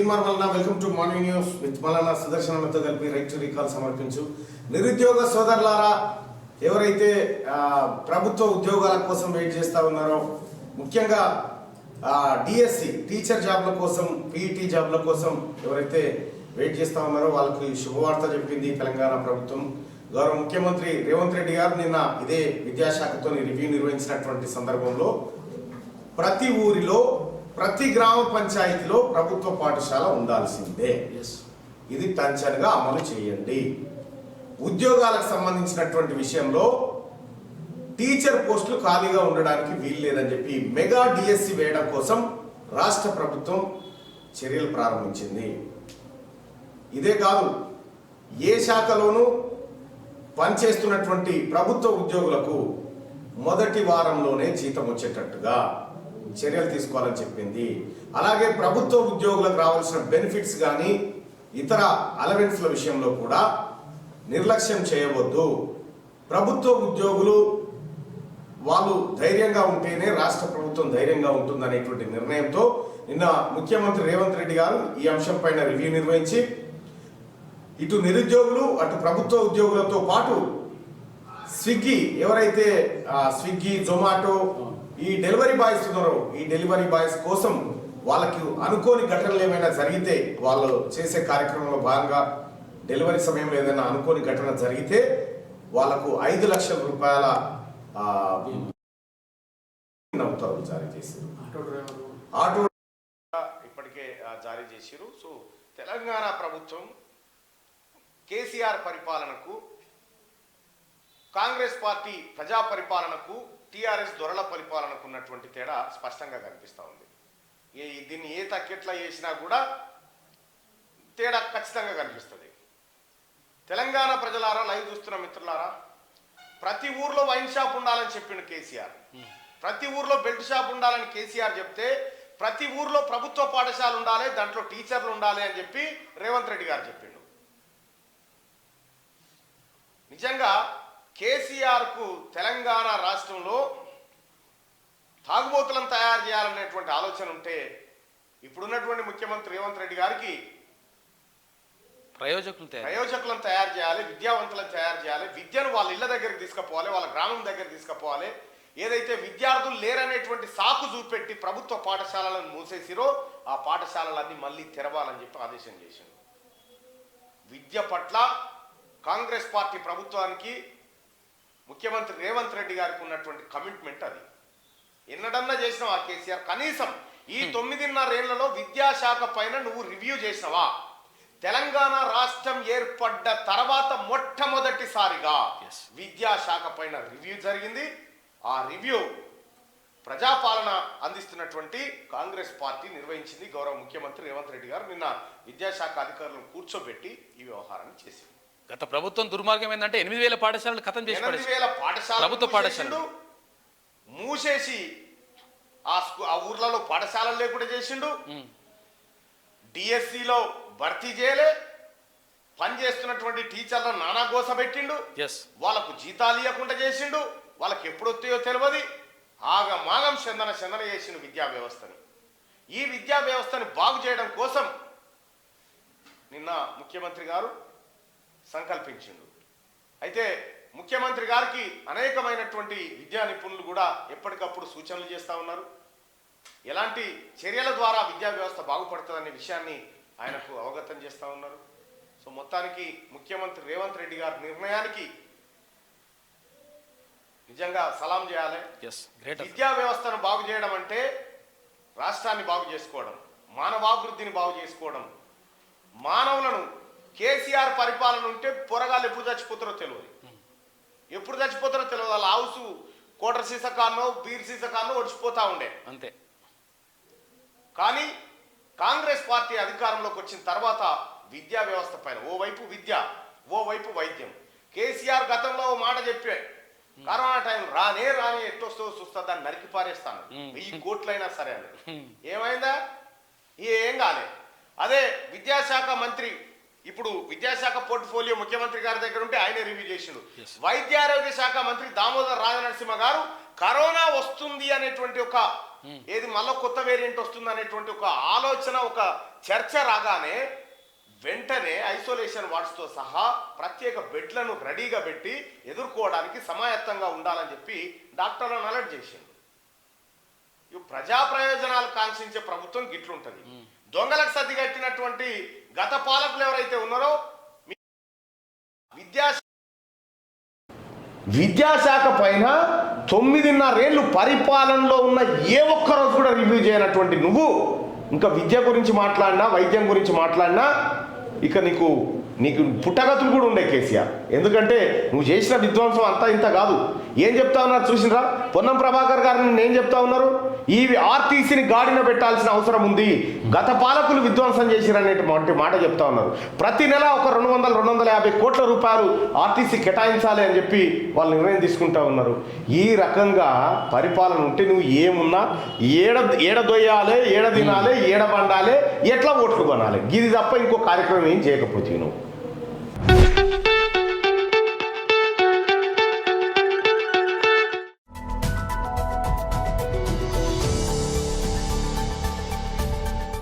Mallanna welcome to morning news with Mallanna సుదర్శనతో కలిపి right to recall సమర్పించు. నిరుద్యోగ సోదరులారా, ఎవరైతే ప్రభుత్వ ఉద్యోగాల కోసం వెయిట్ చేస్తూ ఉన్నారో, ముఖ్యంగా డిఎస్సి టీచర్ జాబ్ల కోసం, పీఈటీ జాబ్ల కోసం ఎవరైతే వెయిట్ చేస్తూ ఉన్నారో వాళ్ళకి శుభవార్త చెప్పింది తెలంగాణ ప్రభుత్వం. గౌరవ ముఖ్యమంత్రి రేవంత్ రెడ్డి గారు నిన్న ఇదే విద్యాశాఖతో రివ్యూ నిర్వహించినటువంటి సందర్భంలో ప్రతి ఊరిలో, ప్రతి గ్రామ పంచాయతీలో ప్రభుత్వ పాఠశాల ఉండాల్సిందే. ఇది టంచన్గా అమలు చేయండి. ఉద్యోగాలకు సంబంధించినటువంటి విషయంలో టీచర్ పోస్టులు ఖాళీగా ఉండడానికి వీలు లేదని చెప్పి మెగా డిఎస్సి వేయడం కోసం రాష్ట్ర ప్రభుత్వం చర్యలు ప్రారంభించింది. ఇదే కాదు, ఏ శాఖలోనూ పనిచేస్తున్నటువంటి ప్రభుత్వ ఉద్యోగులకు మొదటి వారంలోనే జీతం వచ్చేటట్టుగా చర్యలు తీసుకోవాలని చెప్పింది. అలాగే ప్రభుత్వ ఉద్యోగులకు రావాల్సిన బెనిఫిట్స్ కానీ ఇతర అలవెన్స్ల విషయంలో కూడా నిర్లక్ష్యం చేయవద్దు. ప్రభుత్వ ఉద్యోగులు వాళ్ళు ధైర్యంగా ఉంటేనే రాష్ట్ర ప్రభుత్వం ధైర్యంగా ఉంటుందనేటువంటి నిర్ణయంతో నిన్న ముఖ్యమంత్రి రేవంత్ రెడ్డి గారు ఈ అంశం పైన రివ్యూ నిర్వహించి ఇటు నిరుద్యోగులు అటు ప్రభుత్వ ఉద్యోగులతో పాటు స్విగ్గీ, ఎవరైతే స్విగ్గీ, జొమాటో ఈ డెలివరీ బాయ్స్ ఉన్నారో, ఈ డెలివరీ బాయ్స్ కోసం వాళ్ళకి అనుకోని ఘటనలు ఏమైనా జరిగితే, వాళ్ళు చేసే కార్యక్రమంలో భాగంగా డెలివరీ సమయంలో ఏదైనా అనుకోని ఘటన జరిగితే వాళ్ళకు 5 లక్షల రూపాయల ఉత్తర్వులు జారీ చేశారు. ఆటో ఇప్పటికే జారీ చేశారు. సో తెలంగాణ ప్రభుత్వం కేసీఆర్ పరిపాలనకు, కాంగ్రెస్ పార్టీ ప్రజా పరిపాలనకు, టీఆర్ఎస్ దొరల పరిపాలనకు ఉన్నటువంటి తేడా స్పష్టంగా కనిపిస్తూ ఉంది. దీన్ని ఏ తక్కెట్లా చేసినా కూడా తేడా ఖచ్చితంగా కనిపిస్తుంది. తెలంగాణ ప్రజలారా, లైవ్ చూస్తున్న మిత్రులారా, ప్రతి ఊర్లో వైన్ షాప్ ఉండాలని చెప్పిండు కేసీఆర్. ప్రతి ఊర్లో బెల్ట్ షాప్ ఉండాలని కేసీఆర్ చెప్తే, ప్రతి ఊర్లో ప్రభుత్వ పాఠశాల ఉండాలి, దాంట్లో టీచర్లు ఉండాలి అని చెప్పి రేవంత్ రెడ్డి గారు చెప్పిండు. నిజంగా కేసీఆర్కు తెలంగాణ రాష్ట్రంలో తాగుబోతులను తయారు చేయాలనేటువంటి ఆలోచన ఉంటే, ఇప్పుడున్నటువంటి ముఖ్యమంత్రి రేవంత్ రెడ్డి గారికి ప్రయోజకులను తయారు చేయాలి, విద్యావంతులను తయారు చేయాలి, విద్యను వాళ్ళ ఇళ్ళ దగ్గరికి తీసుకుపోవాలి, వాళ్ళ గ్రామం దగ్గర తీసుకుపోవాలి. ఏదైతే విద్యార్థులు లేరనేటువంటి సాకు చూపెట్టి ప్రభుత్వ పాఠశాలలను మూసేసిరో ఆ పాఠశాలలన్నీ మళ్ళీ తెరవాలని చెప్పి ఆదేశం చేసింది. విద్య పట్ల కాంగ్రెస్ పార్టీ ప్రభుత్వానికి, ముఖ్యమంత్రి రేవంత్ రెడ్డి గారికి ఉన్నటువంటి కమిట్మెంట్ అది. ఎన్నడన్నా చేసినావా కేసీఆర్? కనీసం ఈ 9.5 ఏళ్లలో విద్యాశాఖ పైన నువ్వు రివ్యూ చేసినవా? తెలంగాణ రాష్ట్రం ఏర్పడ్డ తర్వాత మొట్టమొదటిసారిగా విద్యాశాఖ పైన రివ్యూ జరిగింది. ఆ రివ్యూ ప్రజాపాలన అందిస్తున్నటువంటి కాంగ్రెస్ పార్టీ నిర్వహించింది. గౌరవ ముఖ్యమంత్రి రేవంత్ రెడ్డి గారు నిన్న విద్యాశాఖ అధికారులను కూర్చోబెట్టి ఈ వ్యవహారాన్ని చేసింది. గత ప్రభుత్వం దుర్మార్గం ఏంటంటే 8,000 పాఠశాలలు ఖతం చేసి 8,000 పాఠశాలలు ప్రభుత్వ పాఠశాలలు మూసేసి ఆ ఊర్లలో పాఠశాలలు లేకుండా చేసిండు. డిఎస్సిలో భర్తీ చేయలే, పనిచేస్తున్నటువంటి టీచర్లను నానాగోస పెట్టిండు, వాళ్ళకు జీతాలు ఇవ్వకుండా చేసిండు, వాళ్ళకి ఎప్పుడు వస్తాయో తెలియదు. ఆగమాగం చందన చేసిండు విద్యా వ్యవస్థని. ఈ విద్యా వ్యవస్థని బాగు చేయడం కోసం నిన్న ముఖ్యమంత్రి గారు సంకల్పించిండు. అయితే ముఖ్యమంత్రి గారికి అనేకమైనటువంటి విద్యా నిపుణులు కూడా ఎప్పటికప్పుడు సూచనలు చేస్తూ ఉన్నారు. ఎలాంటి చర్యల ద్వారా విద్యా వ్యవస్థ బాగుపడుతుందనే విషయాన్ని ఆయనకు అవగతం చేస్తూ ఉన్నారు. సో మొత్తానికి ముఖ్యమంత్రి రేవంత్ రెడ్డి గారి నిర్ణయానికి నిజంగా సలాం చేయాలి. విద్యా వ్యవస్థను బాగు చేయడం అంటే రాష్ట్రాన్ని బాగు చేసుకోవడం, మానవాభివృద్ధిని బాగు చేసుకోవడం. మానవులను కేసీఆర్ పరిపాలన ఉంటే పొరగాలు ఎప్పుడు చచ్చిపోతారో తెలియదు, ఎప్పుడు చచ్చిపోతారో తెలియదు. వాళ్ళ హౌస్ కోటర్ సీసకాన్నో బీర్ సీసకాన్నో ఒడిచిపోతా ఉండే అంతే. కానీ కాంగ్రెస్ పార్టీ అధికారంలోకి వచ్చిన తర్వాత విద్యా వ్యవస్థ పైన ఓవైపు విద్య, ఓవైపు వైద్యం. కేసీఆర్ గతంలో ఓ మాట చెప్పే, కరోనా టైం రానే ఎట్టొస్తో చూస్తా దాన్ని నరికి పారేస్తాను, 1000 కోట్లైనా సరే అని. ఏమైందా? ఏం కాలే. అదే విద్యాశాఖ మంత్రి, ఇప్పుడు విద్యాశాఖ పోర్ట్ఫోలియో ముఖ్యమంత్రి గారి దగ్గర ఉంటే ఆయనే రివ్యూ చేసిండు. వైద్యారోగ్య శాఖ మంత్రి దామోదర్ రాజనరసింహ గారు కరోనా వస్తుంది అనేటువంటి ఒక ఏది మళ్ళీ కొత్త వేరియంట్ వస్తుంది అనేటువంటి ఒక ఆలోచన, ఒక చర్చ రాగానే వెంటనే ఐసోలేషన్ వార్డ్స్తో సహా ప్రత్యేక బెడ్లను రెడీగా పెట్టి ఎదుర్కోవడానికి సమాయత్తంగా ఉండాలని చెప్పి డాక్టర్లను అలర్ట్ చేసింది. ఇవి ప్రజా ప్రయోజనాలు కాంక్షించే ప్రభుత్వం గిట్లుంటది. దొంగలకు సర్ది కట్టినటువంటి గత పాలకులు ఎవరైతే ఉన్నారో విద్యాశాఖ పైన 9.5 ఏళ్ళు పరిపాలనలో ఉన్న ఏ ఒక్కరోజు కూడా రివ్యూ చేయనటువంటి నువ్వు ఇంకా విద్య గురించి మాట్లాడినా, వైద్యం గురించి మాట్లాడినా ఇక నీకు పుట్టగతులు కూడా ఉండే కేసీఆర్. ఎందుకంటే నువ్వు చేసిన విధ్వంసం అంతా ఇంత కాదు. ఏం చెప్తా ఉన్నారు చూసినరా? పొన్నం ప్రభాకర్ గారిని నేను చెప్తా ఉన్నారు, ఈ ఆర్టీసీని గాడిన పెట్టాల్సిన అవసరం ఉంది, గత పాలకులు విధ్వంసం చేసిరనేటువంటి మాట చెప్తా ఉన్నారు. ప్రతి నెల ఒక 200-250 కోట్ల రూపాయలు ఆర్టీసీ కేటాయించాలి అని చెప్పి వాళ్ళు నిర్ణయం తీసుకుంటా ఉన్నారు. ఈ రకంగా పరిపాలన ఉంటే నువ్వు ఏమున్నా ఏడ దొయ్యాలి, ఏడ తినాలి, ఏడ బండాలి, ఎట్లా ఓట్లు కొనాలి, ఇది తప్ప ఇంకో కార్యక్రమం ఏం చేయకపోతే నువ్వు